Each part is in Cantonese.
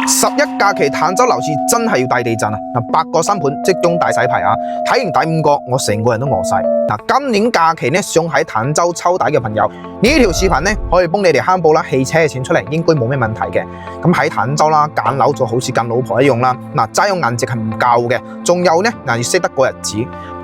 11假期坦洲樓市真係要大地震啊！8個新盤即將大洗牌啊！睇完第5個，我成個人都餓晒。今年假期呢，想喺坦洲抽底嘅朋友，呢條視頻呢可以幫你哋慳部啦汽車嘅錢出嚟，應該冇咩問題嘅。咁喺坦洲啦，揀樓就好似揀老婆一樣啦。齋用顏值係唔夠嘅，仲有呢要識得過日子。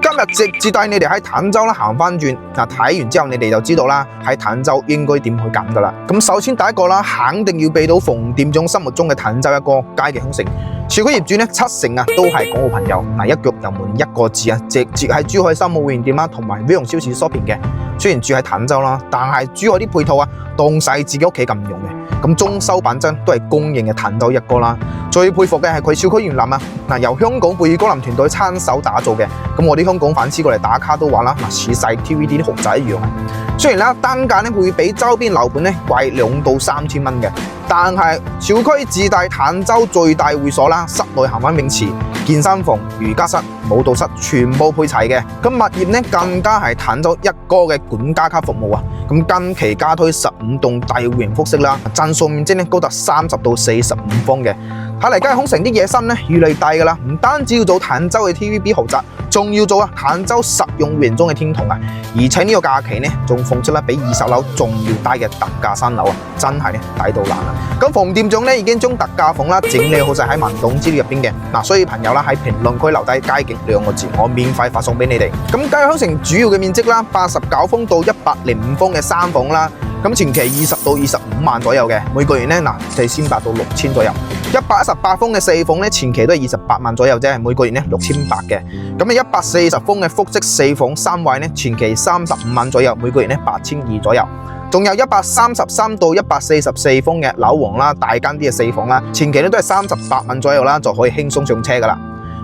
今日直接帶你哋喺坦洲啦行翻轉，睇完之後你哋就知道啦，喺坦洲應該點去揀噶啦。咁首先第一個啦，肯定要俾到馮店長心目中嘅坦洲一個佳傑康城。小區業主呢，70%都係港澳朋友，一腳油門1個字啊，直接喺珠海三號會員店啦，同埋威龍超市 shopping 嘅。雖然住喺坦洲啦，但係珠海啲配套啊，當晒自己屋企咁用嘅。咁裝修品質都係公認嘅坦洲一哥啦。最佩服嘅係佢小區園林啊，由香港貝爾高林團隊親手打造嘅。咁我啲香港粉絲過嚟打卡都話啦，似晒 TVD 啲豪宅一樣啊。雖然咧單價咧會比周邊樓盤咧貴2到3千蚊嘅，但係小區自帶坦洲最大會所啦，室內行翻泳池、健身房、瑜伽室、舞蹈室全部配齊嘅。咁物業咧更加係坦洲一哥嘅管家級服務啊。咁近期加推15棟大戶型複式啦，增數面積咧高達30到45方嘅。睇嚟佳傑康城啲野心咧越嚟越大噶啦，唔單止要做坦洲嘅 TVB 豪宅，仲要做坦洲實用園中嘅天堂啊！而且呢個假期呢，仲放出比二手樓仲要低嘅特價新樓啊，真係咧抵到爛啊！咁馮店長咧已經將特價房啦整理好晒喺文檔資料入邊嘅，所以朋友啦喺評論區留低佳傑2個字，我免費發送俾你哋。咁佳傑康城主要嘅面積啦，89方到105方嘅3房啦。咁前期20到25萬左右嘅，每個月咧4800到6000左右。118方嘅4房咧，前期都係28萬左右啫，每個月咧6800嘅。咁140方嘅複式4房3衛咧，前期35萬左右，每個月咧8200左右。仲有133到144方嘅樓王啦，大間啲嘅4房啦，前期咧都係38萬左右啦，就可以輕鬆上車噶啦。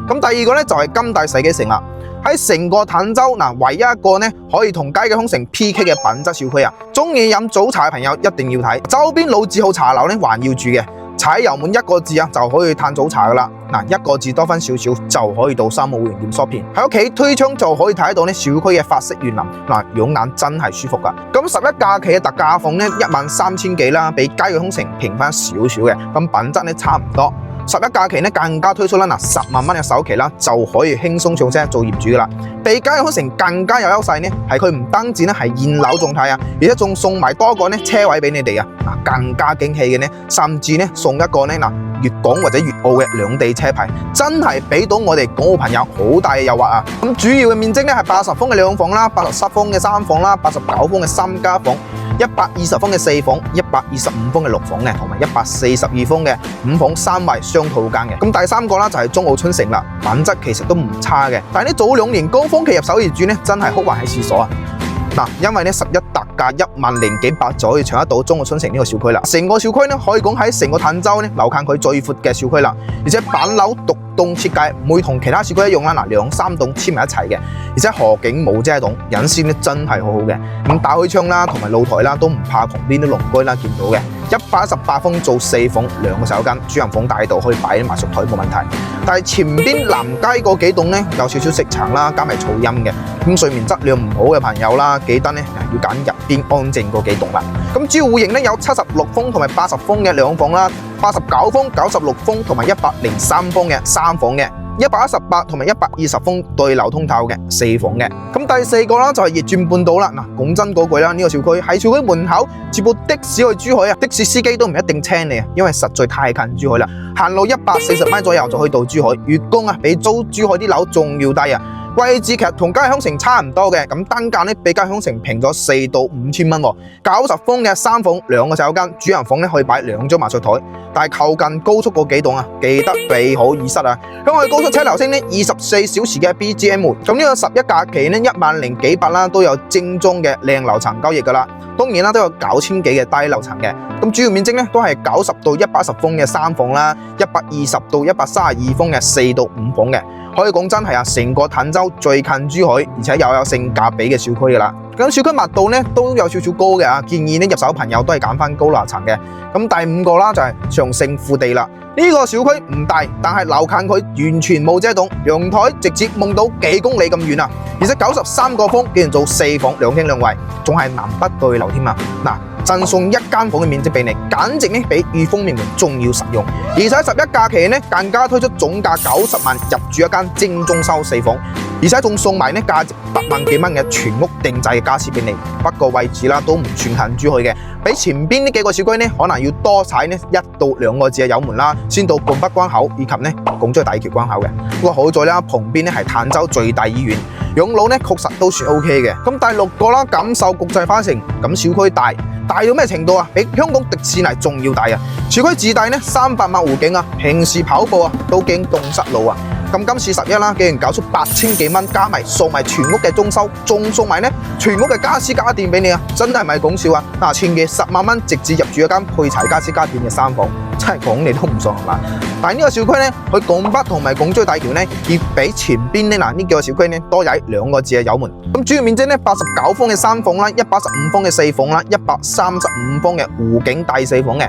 咁第二個咧就係金大世紀城啦。喺成個坦洲唯一一個呢可以同佳傑康城 PK 嘅品質小區啊！中意飲早茶嘅朋友一定要睇，周邊老字號茶樓呢還要住嘅，踩油門1個字啊就可以嘆早茶噶啦！1個字多分少少就可以到三號會員店 shopping， 喺屋企推窗就可以睇到呢小區嘅法式園林，養眼真係舒服噶！咁11假期嘅特價房呢13000幾啦，比佳傑康城平翻少少嘅，咁品質呢差唔多。11假期呢更加推出啦，10萬蚊嘅首期啦，就可以輕鬆上車做業主噶啦。比佳傑康城更加有優勢呢，係佢唔單止呢係現樓狀態啊，而且仲送埋多個呢車位俾你哋啊！更加驚喜嘅呢，甚至呢送一個呢粵港或者粵澳嘅兩地車牌，真係俾到我哋港澳朋友好大嘅誘惑啊！咁主要嘅面積呢係80方嘅2房啦，87方嘅3房啦，89方嘅3家房。120方嘅4房，125方嘅6房嘅，同埋142方嘅5房3衛雙套間嘅。咁第3個啦就係中澳春城啦，品質其實都唔差嘅。但係呢早2年高峰期入手業主呢，真係哭還喺廁所啊！因為呢11特價10000幾百就可以搶得到中澳春城呢個小區啦。成個小區呢可以講喺成個坦洲呢樓近佢最闊嘅小區啦，而且板樓獨棟設計，唔會同其他小區一樣啦。2、3棟黐埋一齊嘅，而且河景冇遮擋，隱私呢真係好好嘅。咁打開窗啦，同埋露台啦，都唔怕旁邊啲鄰居啦見到嘅。118方做4房2個洗手間，主人房大到可以擺埋熟台冇問題。但係前邊南街嗰幾棟呢，有少少食塵啦，加埋噪音嘅。咁睡眠質量唔好嘅朋友啦，記得呢要揀入邊安靜嗰幾棟啦。咁主要戶型呢，有76方同埋80方嘅2房啦，89方、96方同埋103方嘅3房嘅。118同埋120方對流通透嘅4房嘅。咁第4個啦就係逆轉半島啦。講真嗰句啦，呢個小區喺小區門口接部的士去珠海啊，的士司機都唔一定請你啊，因為實在太近珠海啦，行路140米左右就可以到珠海。月供啊，比租珠海啲樓仲要低啊。位置其實同佳傑康城差唔多嘅，咁單價呢比佳傑康城平咗4到5千蚊喎。90方嘅3房2個洗手間，主人房呢可以擺2張麻雀台。但係靠近高速嗰幾棟啊，記得備好耳塞啊。因為高速車流聲呢24小時嘅 BGM， 咁呢個11假期呢10000幾百啦，都有精裝嘅靚樓層交易噶啦。當然啦，都有9000幾嘅低樓層嘅。咁主要面積呢都係90到110方嘅3房啦，120到132方嘅4到5房嘅。可以講真係啊，成個坦洲最近珠海，而且又有性價比嘅小區噶啦。咁小區密度呢都有少少高嘅啊，建議呢入手朋友都係揀翻高樓層嘅。咁第5個啦就係長盛富地啦。呢個小區唔大，但係樓近佢完全冇遮擋，陽台直接望到幾公里咁遠啊！而且93個方竟然做4房2廳2衛，仲係南北對流添啊！贈送1間房嘅面積俾你，簡直呢比御風名門仲要實用。而且11假期呢更加推出總價90萬入住一間精裝修4房，而且仲送埋呢價值8萬幾蚊嘅全屋定製嘅家私俾你。不過位置啦都唔算近珠海嘅，比前邊呢幾個小區呢可能要多踩呢1到2個字嘅油門啦，先到贛北關口以及呢廣州大橋關口嘅。不過好在啦，旁邊呢係坦洲最大醫院，養老呢確實都算 OK 嘅。咁第6個啦，感受國際花城。咁小區大到咩程度啊？比香港迪士尼仲要大啊！小區自帶呢300碼湖景啊，平時跑步啊都驚凍塞路啊！咁今次11啦，竟然搞出8000幾蚊，加埋送埋全屋嘅裝修，仲送埋呢全屋嘅家私家電俾你啊！真係咪講笑啊？嗱，前期10萬蚊直接入住一間配齊家私家電嘅3房，真係講你都唔信係嘛？但係呢個小區呢，去贛北同埋廣珠大橋呢，要比前邊呢呢幾個小區呢多踩2個字嘅油門。咁主要面積呢89方嘅3房啦，115方嘅4房啦，135方嘅湖景大4房嘅。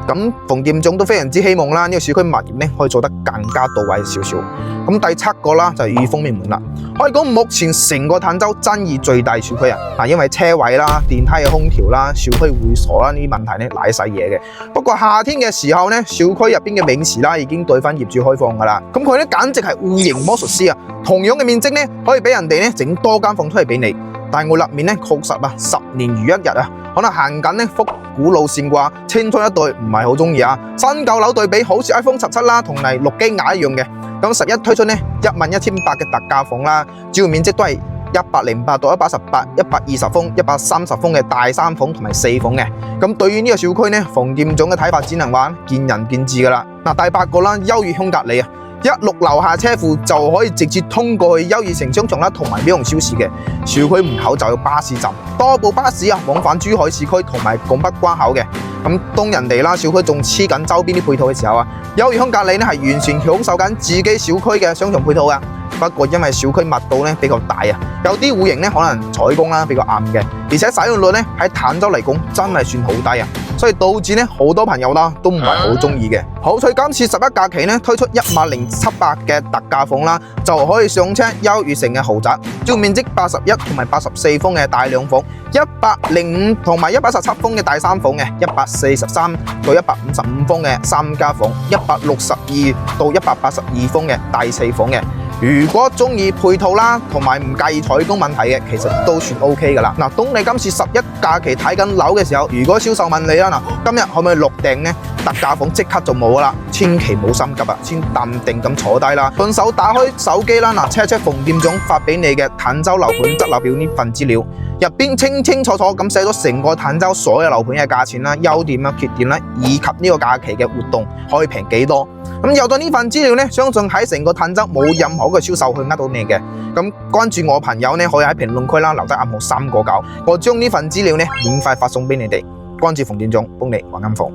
咁馮店總都非常之希望啦，呢個小區物業呢可以做得更加到位少少。咁第7個啦就係御風名門啦，可以講目前成個坦洲爭議最大小區啊！因為車位啦、電梯嘅空調啦、小區會所啦呢啲問題呢賴晒嘢嘅。不過夏天嘅時候呢，小區入邊嘅泳池啦已經對翻業主開放噶啦。咁佢呢簡直係戶型魔術師啊！同樣嘅面積呢，可以俾人哋呢整多間房出嚟俾你。但係我立面呢確實啊，10年如一日啊，可能行緊呢復古路線啩，青春一代唔係好中意啊。新舊樓對比，好似 iPhone 17啦同埋諾基亞一樣嘅。咁11推出呢11800嘅特價房啦，主要面積都係108到118、120方、130方嘅大3房同埋4房嘅。咁對於呢個小區呢，馮店總嘅睇法只能話見仁見智噶啦。嗱，第8個啦，優越鄉隔離啊。16樓下車庫就可以直接通過去優越城商場啦，同埋美容超市嘅。小區門口就有巴士站，多部巴士啊往返珠海市區同埋贛北關口嘅。咁當人哋啦，小區仲黐緊周邊啲配套嘅時候啊，優越鄉隔離呢係完全享受緊自己小區嘅商場配套嘅。不過因為小區密度呢比較大啊，有啲戶型呢可能採光啦比較暗嘅，而且使用率呢喺坦洲嚟講真係算好低啊，所以導致呢好多朋友啦都唔係好中意嘅。好彩今次11假期呢推出10700嘅特價房啦，就可以上車優越城嘅豪宅，主要面積81同埋84方嘅大2房，105同埋117方嘅大3房嘅，143到155方嘅3家房，162到182方嘅大4房嘅。如果中意配套啦，同埋唔介意採光問題嘅，其實都算 OK 噶啦。嗱，當你今次11假期睇緊樓嘅時候，如果銷售問你啦，今日可唔可以落訂呢？特價房即刻就冇啦，千祈冇心急啊，先淡定咁坐低啦，順手打開手機啦，check 馮店總發俾你嘅坦洲樓盤質樓表呢份資料，入邊清清楚楚咁寫咗成個坦洲所有樓盤嘅價錢啦、優點啦、缺點啦，以及呢個假期嘅活動可以平幾多。咁有咗呢份資料呢，相信喺成個坦洲冇任何嘅銷售去呃到你嘅。咁關注我朋友呢，可以喺評論區啦留低暗號3個9，我將呢份資料呢免費發送俾你哋。關注馮店總，幫你揾間房。